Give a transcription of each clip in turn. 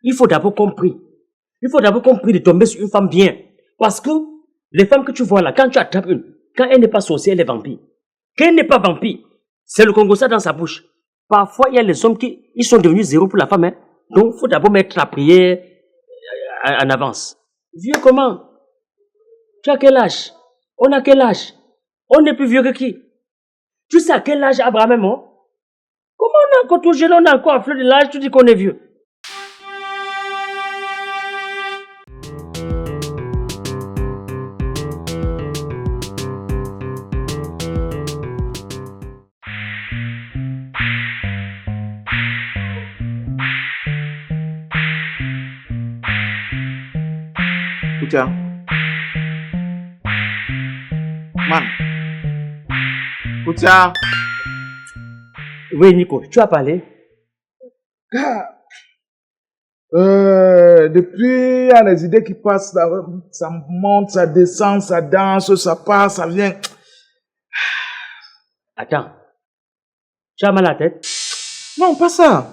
il faut d'abord qu'on prie. Il faut d'abord qu'on prie de tomber sur une femme bien. Parce que les femmes que tu vois là, quand tu attrapes une, quand elle n'est pas sorcière, elle est vampire. Quand elle n'est pas vampire, c'est le Congo ça dans sa bouche. Parfois, il y a les hommes qui ils sont devenus zéro pour la femme. Hein. Donc, il faut d'abord mettre la prière en avance. Vieux comment? Tu as quel âge? On a quel âge? On est plus vieux que qui? Tu sais à quel âge Abraham est mort? Comment on est encore tout jeune, on est encore à fleur de l'âge, tu dis qu'on est vieux? Koutia. Man. Koutia. Oui, Nico, tu as parlé? Depuis, il y a les idées qui passent, ça monte, ça descend, ça danse, ça passe, ça vient. Attends. Tu as mal à la tête? Non, pas ça.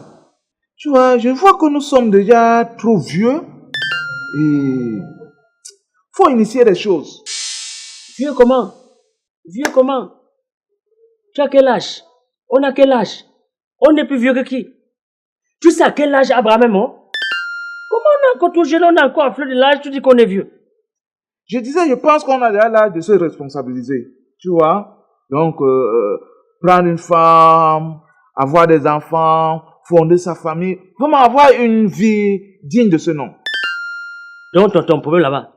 Tu vois, je vois que nous sommes déjà trop vieux et faut initier des choses. Vieux comment? Vieux comment? Tu as quel âge? On a quel âge? On est plus vieux que qui? Tu sais à quel âge Abraham est mort? Comment on est encore tout jeune, on est encore à fleur de l'âge, tu dis qu'on est vieux? Je disais, je pense qu'on a déjà l'âge de se responsabiliser. Tu vois? Donc, prendre une femme, avoir des enfants, fonder sa famille, vraiment avoir une vie digne de ce nom. Donc, ton problème là-bas.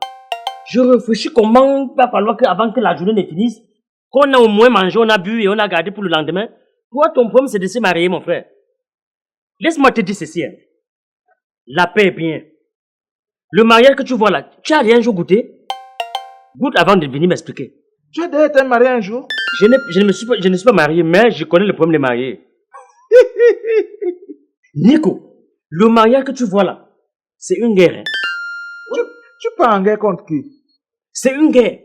Je réfléchis comment il va falloir qu'avant que la journée ne finisse, qu'on a au moins mangé, on a bu et on a gardé pour le lendemain. Toi, ton problème, c'est de se marier, mon frère. Laisse-moi te dire ceci. Hein. La paix est bien. Le mariage que tu vois là, tu as rien un jour goûté? Goûte avant de venir m'expliquer. Tu as déjà été marié un jour? Je ne suis pas marié, mais je connais le problème des mariés. Nico, le mariage que tu vois là, c'est une guerre. Hein. Tu pars en guerre contre qui? C'est une guerre.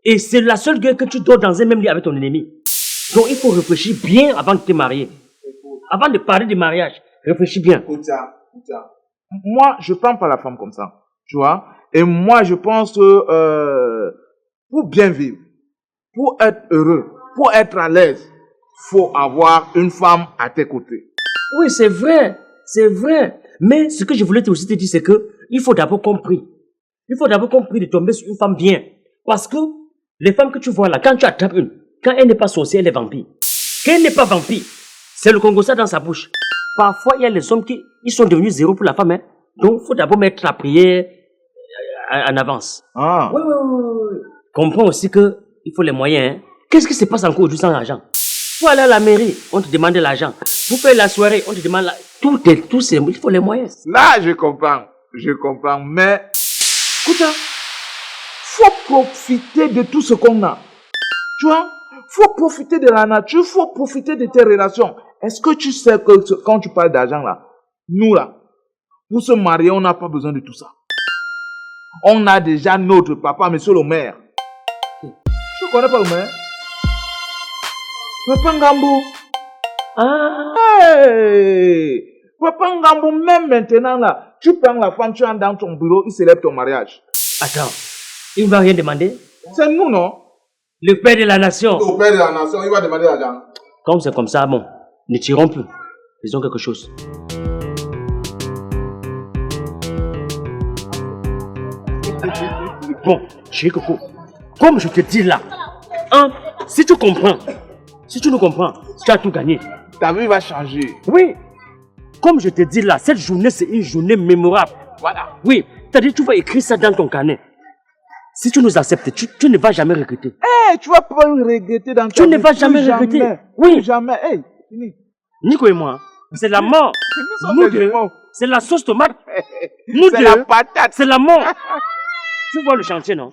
Et c'est la seule guerre que tu dors dans un même lit avec ton ennemi. Donc il faut réfléchir bien avant de te marier. Avant de parler du mariage, réfléchis bien. Koutia. Moi, je prends pas la femme comme ça. Tu vois? Et moi, je pense que pour bien vivre, pour être heureux, pour être à l'aise, faut avoir une femme à tes côtés. Oui, c'est vrai. C'est vrai. Mais ce que je voulais aussi te dire, c'est que il faut d'abord qu'on prie. Il faut d'abord qu'on prie de tomber sur une femme bien. Parce que les femmes que tu vois là, quand tu attrapes une, quand elle n'est pas sorcière, elle est vampire. Quand elle n'est pas vampire, c'est le Congo ça dans sa bouche. Parfois, il y a les hommes qui ils sont devenus zéro pour la femme. Hein. Donc, il faut d'abord mettre la prière en avance. Ah. Oui. Comprends aussi que il faut les moyens. Hein. Qu'est-ce qui se passe encore aujourd'hui sans argent? Pour aller à la mairie, on te demande de l'argent. Pour faire la soirée, on te demande tout, il faut les moyens. Là, je comprends, mais écoute, faut profiter de tout ce qu'on a. Tu vois, faut profiter de la nature, faut profiter de tes relations. Est-ce que tu sais que quand tu parles d'argent là, nous là, pour se marier, on n'a pas besoin de tout ça. On a déjà notre papa, monsieur le maire. Tu connais pas le maire? Papa Ngambo. Ah. Hey! Papa Ngambo, même maintenant là, tu prends la femme, tu entres dans ton bureau, il célèbre ton mariage. Attends, il ne va rien demander? C'est nous, non? Le père de la nation. Le père de la nation, il va demander l'argent. Comme c'est comme ça, bon, ne tirons plus. Faisons quelque chose. Bon, chérie Coco, comme je te dis là, hein, si tu comprends, si tu nous comprends, tu as tout gagné. Ta vie va changer. Oui, comme je te dis là, cette journée c'est une journée mémorable. Voilà. Oui, c'est-à-dire tu vas écrire ça dans ton carnet. Si tu nous acceptes, tu ne vas jamais regretter. Eh, tu vas pas regretter dans ta Tu vie. ne vas jamais regretter. Oui. Jamais. Hey, fini. Nico et moi, c'est la mort. Nous deux, c'est la sauce tomate. Nous c'est deux, la patate. c'est la mort. Tu vois le chantier, non?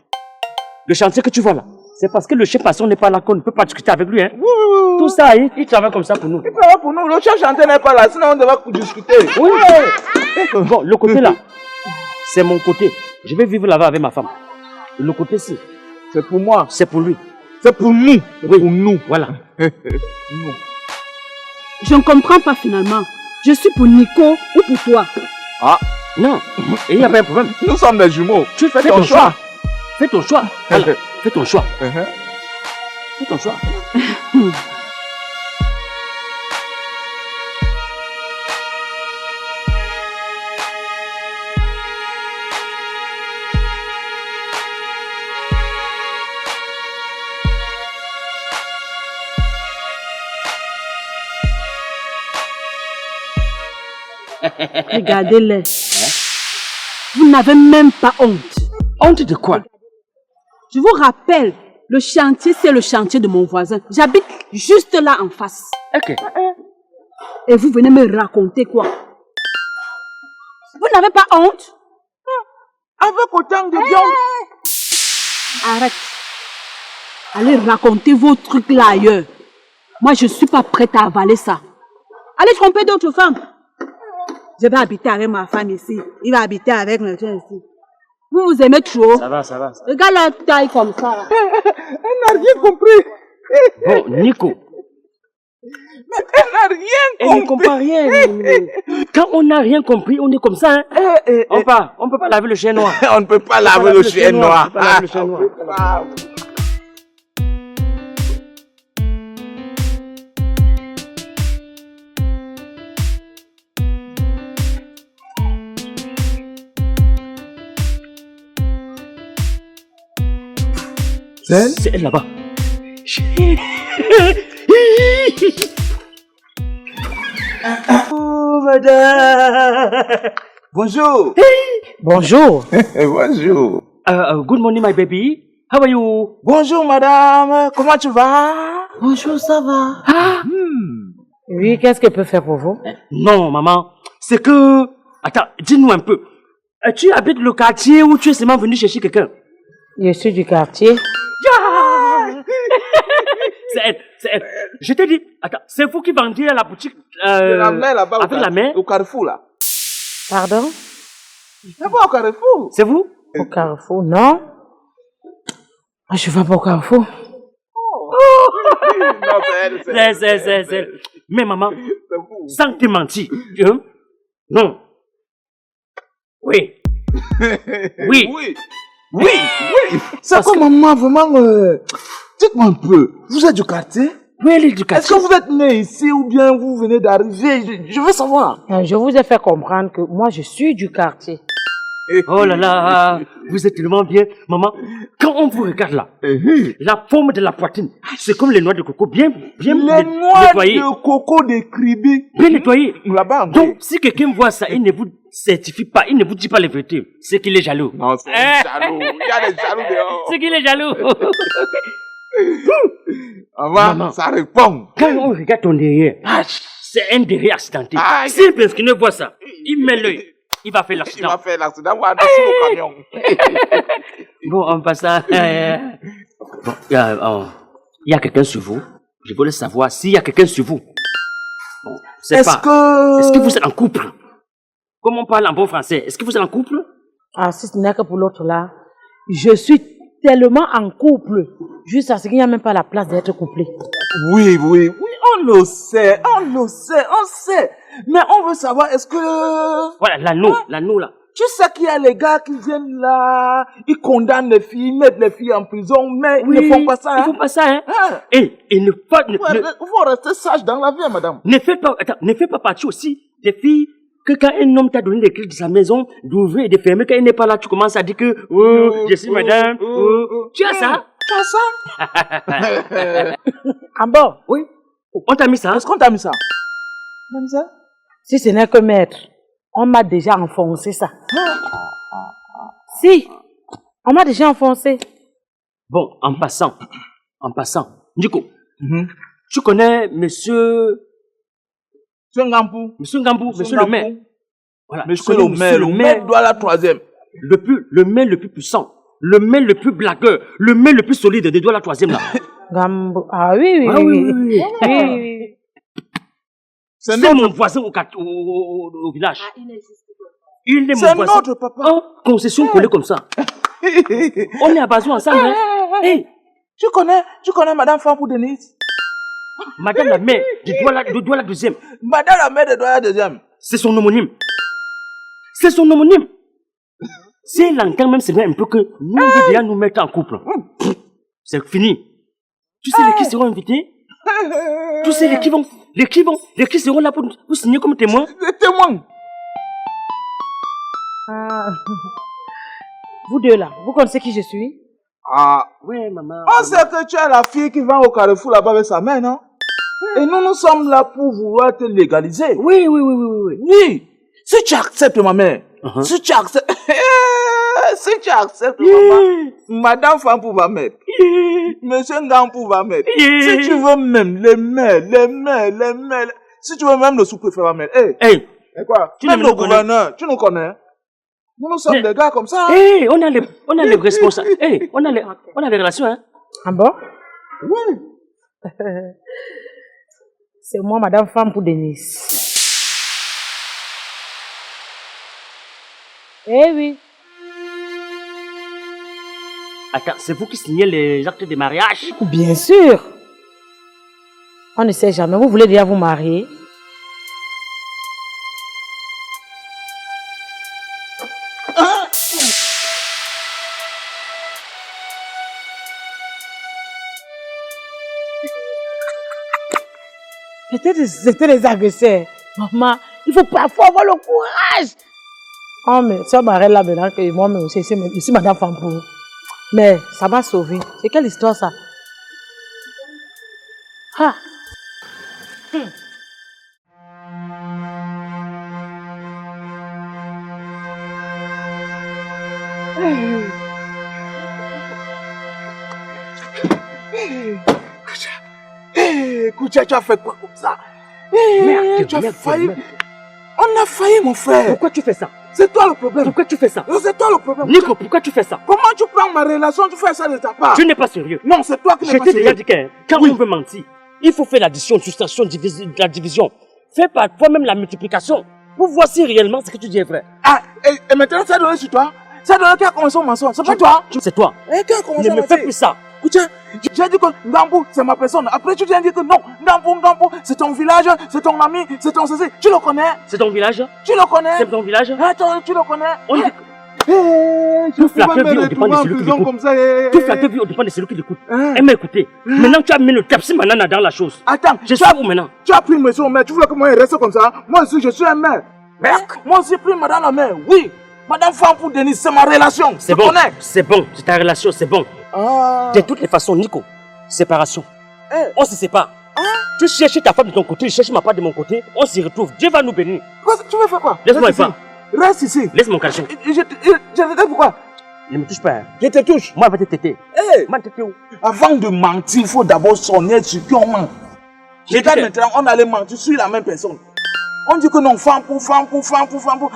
Le chantier que tu vois là, c'est parce que le chef patron n'est pas là qu'on ne peut pas discuter avec lui. Hein? Oui. Tout ça, il travaille comme ça pour nous. Il travaille pour nous. Le chef chanteur n'est pas là, sinon on devrait discuter. Oui. Bon, le côté là, c'est mon côté. Je vais vivre là-bas avec ma femme. Et le côté-ci, c'est pour moi. C'est pour lui. C'est pour nous. Oui. Pour nous. Voilà. Nous. Je ne comprends pas finalement. Je suis pour Nico ou pour toi? Ah, Non, il n'y a pas un problème. Nous sommes des jumeaux. Tu fais ton choix. Fais ton choix. Voilà. Fais ton choix. Fais ton choix. Regardez-les. Vous n'avez même pas honte. Honte de quoi? Je vous rappelle, le chantier, c'est le chantier de mon voisin. J'habite juste là en face. Ok. Et vous venez me raconter quoi? Vous n'avez pas honte? Avec autant de viande. Arrête. Allez raconter vos trucs là ailleurs. Moi, je ne suis pas prête à avaler ça. Allez tromper d'autres femmes. Je vais habiter avec ma femme ici. Il va habiter avec le tien ici. Vous vous aimez trop. Ça va. Regarde la taille comme ça. Elle n'a rien compris. Bon, Nico. Mais elle n'a rien Elle compris. ne comprend rien. Quand on n'a rien compris, on est comme ça. Hein? On ne peut pas laver le chien noir. On ne peut pas laver le chien noir. On peut pas laver le chien noir. C'est elle là-bas. Oh, madame. Bonjour. Bonjour. Bonjour. Good morning, my baby. How are you? Bonjour, madame. Comment tu vas? Bonjour, ça va? Oui, qu'est-ce que je peux faire pour vous? Non, maman. C'est que... Attends, dis-nous un peu. Tu habites le quartier ou tu es seulement venu chercher quelqu'un? Je suis du quartier. C'est elle. Je t'ai dit, attends, c'est vous qui vendiez à la boutique La main là-bas. avec la main? Au carrefour là. Pardon? C'est pas au carrefour. C'est vous? Au Carrefour, non? Je vais pas au Carrefour. Non, c'est elle. C'est elle. Mais maman, C'est vous. sans te mentir, hein? Non. Oui. Oui. Oui. C'est quoi, maman, vraiment, dites-moi un peu, vous êtes du quartier? Oui, elle est du Est-ce quartier. que vous êtes né ici ou bien vous venez d'arriver? Je veux savoir. Je vous ai fait comprendre que moi, je suis du quartier. Oh là là, vous êtes tellement bien. Maman, quand on vous regarde là, la forme de la poitrine, c'est comme les noix de coco, bien Les noix nettoyées. de coco de Kribi. Bien nettoyées. Là-bas. Donc, si quelqu'un voit ça, il ne vous certifie pas, il ne vous dit pas les vérités, c'est qu'il est jaloux. Non, c'est jaloux. Il y a des jaloux dehors. C'est qu'il est jaloux. Maman, ça répond. Quand on regarde ton derrière, c'est un derrière accidenté. Aïe. Si un prescripteur voit ça, il met l'œil, il va faire Il l'accident. va faire l'accident, on va dessus au camion. Bon, en passant, bon, il y a quelqu'un sur vous. Je voulais savoir s'il y a quelqu'un sur vous. Bon, c'est Est-ce pas. Est-ce que vous que... êtes en couple? Comme on parle en bon français, est-ce que vous êtes en couple? Ah, si ce n'est que pour l'autre là, je suis tellement en couple, juste à ce qu'il n'y a même pas la place d'être couplé. Oui, on le sait. Mais on veut savoir, est-ce que... Voilà, l'anneau là. Tu sais qu'il y a les gars qui viennent là, ils condamnent les filles, ils mettent les filles en prison, mais ils ne font pas ça. Ils font pas ça, hein? Hein? Et ne Faut rester sage dans la vie, madame. ne fais pas partie aussi des filles que quand un homme t'a donné les clés de sa maison, d'ouvrir et de fermer, quand il n'est pas là, tu commences à dire que, je suis madame, tu as ça? Tu as ça? Ah bon? Oui. On t'a mis ça? Est-ce qu'on t'a mis ça? Même ça? Si ce n'est que maître, on m'a déjà enfoncé ça. Si, on m'a déjà enfoncé. Bon, en passant, Nico, tu connais monsieur Ngambou. Monsieur le maire. Voilà, tu Monsieur connais le maire doit la troisième. le maire le plus puissant, le maire le plus blagueur, le maire le plus solide de Douala troisième là. Gambo. Ah oui. Oui. C'est C'est mon voisin au village. Il est mon C'est voisin. notre papa. Oh, concession collée comme ça. On est à Bazou ensemble. Hein? Hey, Tu connais Madame Fanfou Denise? madame la mère de Douala deuxième. Madame la mère de Douala deuxième. C'est son homonyme. C'est son homonyme. Si elle entend même, c'est un peu que nous, on veut déjà nous mettre en couple. C'est fini. Tu sais les qui seront invités? Tu sais les qui seront là pour signer comme témoins? Les témoins. Ah. Vous deux là, vous connaissez qui je suis? Ah, Ouais, maman. on sait que tu es la fille qui va au carrefour là-bas avec sa mère, non? Et nous sommes là pour vouloir te légaliser. Oui. Oui. Si tu acceptes ma mère, si tu acceptes, madame femme pour va mettre, monsieur Ngam pour va mettre, si tu veux même les mères, si tu veux même le sous-préfet va mettre, Hey, et quoi? Tu Même ne le me connais. gouverneur, tu nous connais? Nous sommes des gars comme ça. hey, on a les responsables. Hey, on a les relations, hein. Ah bon? Oui. C'est moi, madame femme pour Denise. Eh oui. Attends, c'est vous qui signez les actes de mariage? Bien sûr. On ne sait jamais. Vous voulez déjà vous marier? Peut-être c'était les agresseurs. Maman, il faut parfois avoir le courage. Oh, mais ça m'arrête là maintenant que moi-même aussi, je suis madame Fampou. Mais ça m'a sauvé. C'est quelle histoire ça? Ah! Koutia, tu as fait quoi comme ça? Merde, tu as merde, failli. merde. On a failli, mon frère. Pourquoi tu fais ça? C'est toi le problème. Pourquoi tu fais ça? C'est toi le problème. Nico, pourquoi tu fais ça? Comment tu prends ma relation, tu fais ça de ta part? Tu n'es pas sérieux. Non, c'est toi qui n'es Je pas t'ai déjà sérieux. dit que quand on veut mentir, il faut faire l'addition, soustraction, la division. Fais parfois même la multiplication pour voir si réellement ce que tu dis est vrai. Ah, et maintenant, ça donne sur toi. Ça donne qui a commencé au mensonge. C'est pas toi. C'est toi. Et qui a commencé Ne à me fais mentir? plus ça. Koutia, j'ai dit que Ndambou, c'est ma personne. Après, tu viens dire que non, Ndambou, c'est ton village, c'est ton ami, c'est ton ceci. Tu le connais? C'est ton village? Tu le connais? C'est ton village? Attends, tu le connais? On dit Tout flatteur vit au dépend de celui qui l'écoute. comme ça. Tout flatteur vit au dépend de celui qui l'écoute. Elle m'a écouté. Maintenant, tu as mis le capsi banana dans la chose. Attends, Je suis où maintenant? tu as pris monsieur au maire, tu voulais que moi il reste comme ça? Moi aussi, je suis un maire. Moi aussi, pris madame la maire, oui. Madame femme pour Denis, c'est ma relation. C'est bon. C'est bon. C'est ta relation, c'est bon. Ah. De toutes les façons, Nico, séparation. On se sépare. Tu cherches ta femme de ton côté, je cherche ma part de mon côté, on s'y retrouve. Dieu va nous bénir. Tu veux faire quoi? Laisse-moi Reste pas. ici. Reste ici. Laisse mon caleçon. Je te dis pourquoi? Ne me touche pas. Hein. Je te touche. Moi, je vais te téter. Hey. Moi, téter où? Avant de mentir, il faut d'abord sonner sur qui on ment. Regarde maintenant, on allait mentir sur la même personne. On dit que non, femme pour,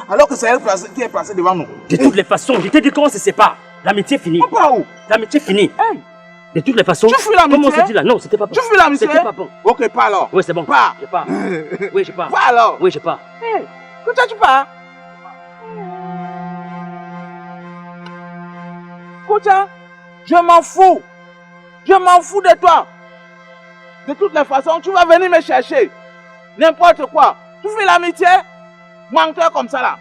alors que c'est elle qui est placée devant nous. De toutes les façons, je t'ai dit qu'on se sépare. L'amitié finie. On part où? L'amitié finie. Hey. De toutes les façons. Tu fuis l'amitié? Comment on se dit là? Non, c'était pas bon. Tu fuis l'amitié? C'était pas bon. Ok, pas alors. Oui, c'est bon. Pas. Je pars. Oui, je pars. Pas alors. Oui, je pars. Hey, pourquoi tu pars? Koutia, je m'en fous. Je m'en fous de toi. De toutes les façons, tu vas venir me chercher. N'importe quoi. Tu fais l'amitié? Menteur comme ça là.